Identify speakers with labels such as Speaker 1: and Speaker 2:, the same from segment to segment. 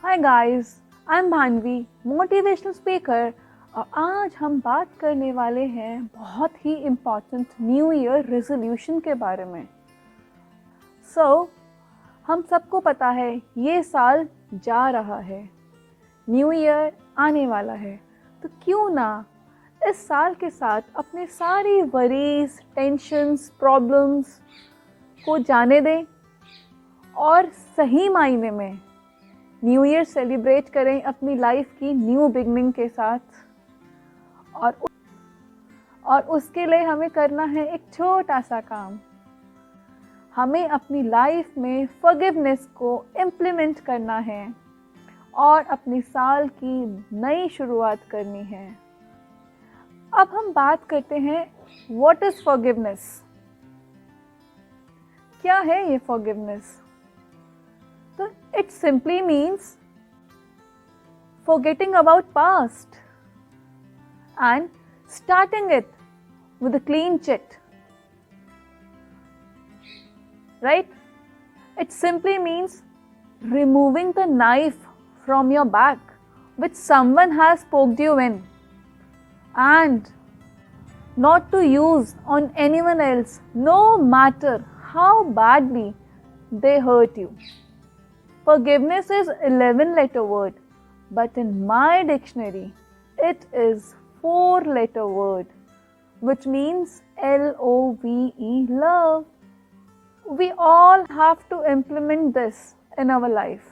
Speaker 1: Hi guys, I am Bhanvi, motivational speaker. और आज हम बात करने वाले हैं बहुत ही इम्पॉर्टेंट न्यू ईयर रेजोल्यूशन के बारे में। हम सबको पता है ये साल जा रहा है, न्यू ईयर आने वाला है, तो क्यों ना इस साल के साथ अपने सारी वरीज, टेंशन्स, प्रॉब्लम्स को जाने दें और सही मायने में न्यू ईयर सेलिब्रेट करें अपनी लाइफ की न्यू बिगनिंग के साथ। और उसके लिए हमें करना है एक छोटा सा काम। हमें अपनी लाइफ में फॉरगिवनेस को इम्प्लीमेंट करना है और अपनी साल की नई शुरुआत करनी है। अब हम बात करते हैं व्हाट इज फॉरगिवनेस। क्या है ये फॉरगिवनेस? तो it simply means forgetting about past and starting it with a clean sheet. Right? It simply means removing the knife from your back which someone has poked you in and not to use on anyone else, no matter how badly they hurt you. Forgiveness is 11-letter word, but in my dictionary, it is 4-letter word, which means L-O-V-E, love. We all have to implement this in our life.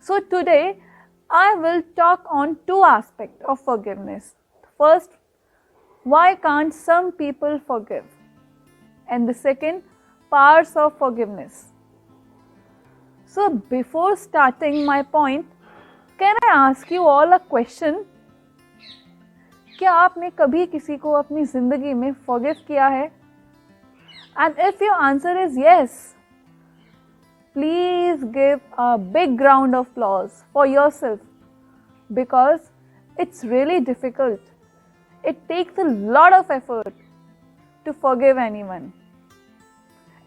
Speaker 1: So today, I will talk on two aspects of forgiveness. First, why can't some people forgive? And the second, powers of forgiveness. So before starting my point, can I ask you all a question? क्या आपने कभी किसी को अपनी जिंदगी में forgive किया है? And if your answer is yes, please give a big round of applause for yourself because it's really difficult. It takes a lot of effort to forgive anyone.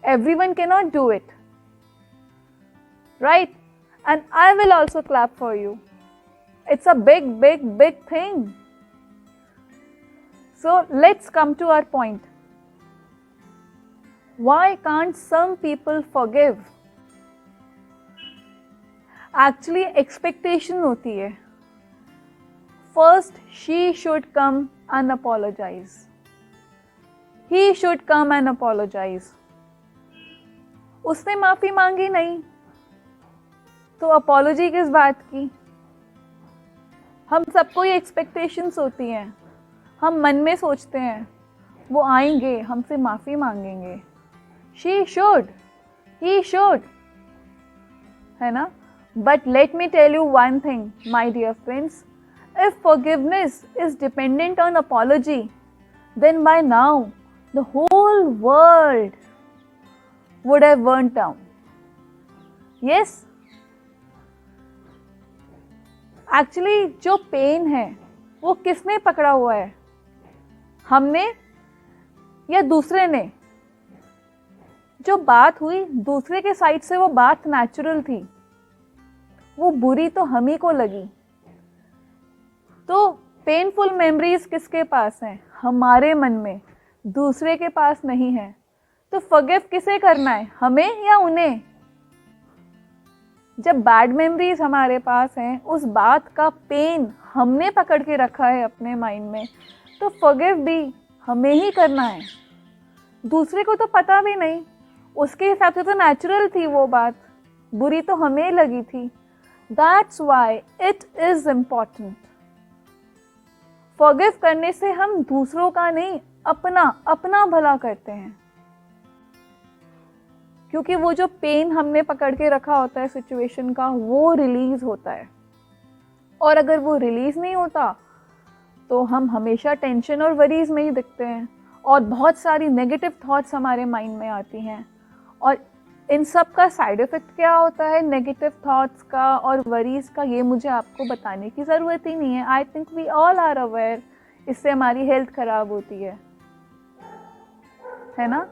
Speaker 1: Everyone cannot do it. Right? And I will also clap for you. It's a big, big, big thing. So let's come to our point. Why can't some people forgive? Actually, expectation होती है. First, she should come and apologize. He should come and apologize. उसने माफी मांगी नहीं, तो apology किस बात की? हम सबको ये एक्सपेक्टेशंस होती हैं, हम मन में सोचते हैं वो आएंगे, हमसे माफ़ी मांगेंगे। शी शुड, ही शुड, है ना? But let me tell you one thing my dear friends, if forgiveness is dependent on apology, then by now the whole world would have burned down. Yes, actually जो pain है वो किसने पकड़ा हुआ है? हमने या दूसरे ने? जो बात हुई दूसरे के साइड से, वो बात नेचुरल थी, वो बुरी तो हम ही को लगी। तो पेनफुल मेमोरीज किसके पास हैं? हमारे मन में, दूसरे के पास नहीं है। तो फॉरगिव किसे करना है, हमें या उन्हें? जब बैड मेमोरीज हमारे पास हैं, उस बात का पेन हमने पकड़ के रखा है अपने माइंड में, तो फॉरगिव भी हमें ही करना है। दूसरे को तो पता भी नहीं, उसके हिसाब से तो नेचुरल थी वो बात, बुरी तो हमें लगी थी। That's why it is important. Forgive करने से हम दूसरों का नहीं, अपना भला करते हैं, क्योंकि वो जो पेन हमने पकड़ के रखा होता है सिचुएशन का, वो रिलीज होता है। और अगर वो रिलीज नहीं होता तो हम हमेशा टेंशन और वरीज में ही दिखते हैं और बहुत सारी नेगेटिव थॉट्स हमारे माइंड में आती हैं। और इन सब का साइड इफ़ेक्ट क्या होता है नेगेटिव थॉट्स का और वरीज का, ये मुझे आपको बताने की ज़रूरत ही नहीं है। I think we all are aware, इससे हमारी हेल्थ खराब होती है ना?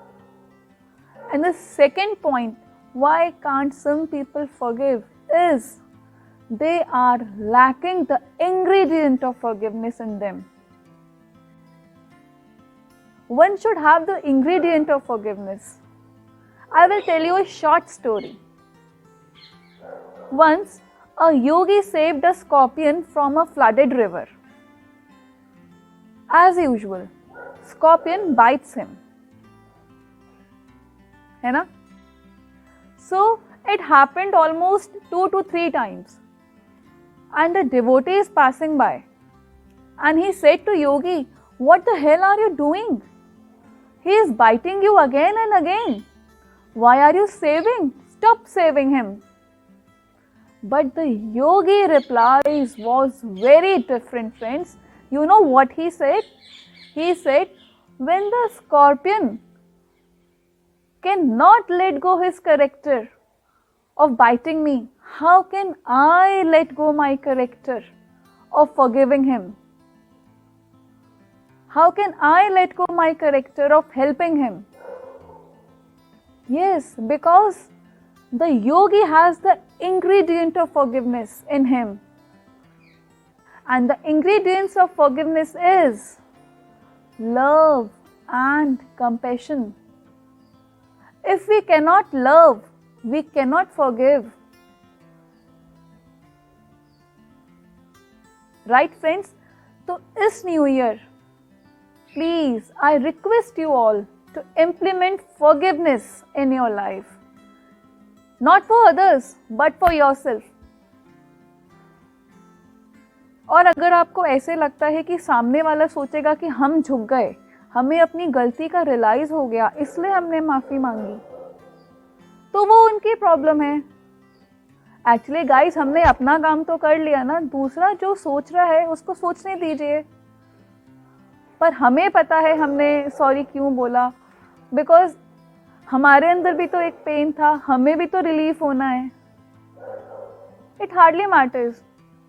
Speaker 1: And the second point, why can't some people forgive, is they are lacking the ingredient of forgiveness in them. One should have the ingredient of forgiveness. I will tell you a short story. Once, a yogi saved a scorpion from a flooded river. As usual, scorpion bites him. है ना? So, it happened almost 2 to 3 times. And a devotee is passing by. And he said to Yogi, "What the hell are you doing? He is biting you again and again. Why are you saving? Stop saving him." But the yogi replies was very different, friends. You know what he said? He said, when the scorpion cannot let go his character of biting me, how can I let go my character of forgiving him? How can I let go my character of helping him? Yes, because the yogi has the ingredient of forgiveness in him. And the ingredients of forgiveness is love and compassion. If we cannot love, we cannot forgive. Right, friends? So, this new year, please, I request you all to implement forgiveness in your life. Not for others, but for yourself. और अगर आपको ऐसे लगता है कि सामने वाला सोचेगा कि हम झुक गए, हमें अपनी गलती का रियलाइज हो गया, इसलिए हमने माफ़ी मांगी, तो वो उनकी प्रॉब्लम है. एक्चुअली गाइस, हमने अपना काम तो कर लिया ना, दूसरा जो सोच रहा है उसको सोचने दीजिए. पर हमें पता है हमने सॉरी क्यों बोला, बिकॉज हमारे अंदर भी तो एक पेन था, हमें भी तो रिलीफ होना है. It hardly matters.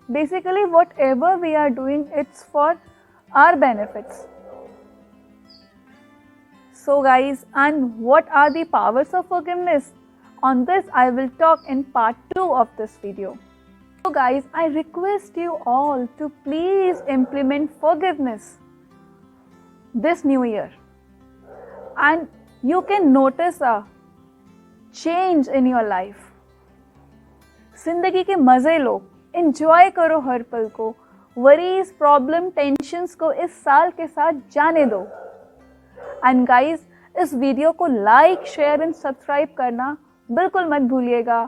Speaker 1: Basically, whatever we are doing, it's for our benefits. So guys, and what are the powers of forgiveness? On this, I will talk in part 2 of this video. So guys, I request you all to please implement forgiveness this new year. And you can notice a change in your life. जिंदगी के मज़े लो, enjoy करो हर पल को. Worries, problem, tensions को इस साल के साथ जाने दो. एंड गाइज, इस वीडियो को लाइक, शेयर एंड सब्सक्राइब करना बिल्कुल मत भूलिएगा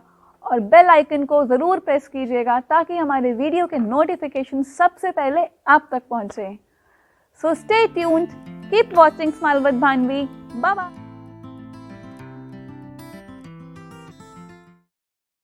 Speaker 1: और बेल आइकन को ज़रूर प्रेस कीजिएगा ताकि हमारे वीडियो के नोटिफिकेशन सबसे पहले आप तक पहुंचे. So stay tuned, keep watching smile with Bhanvi. Bye bye.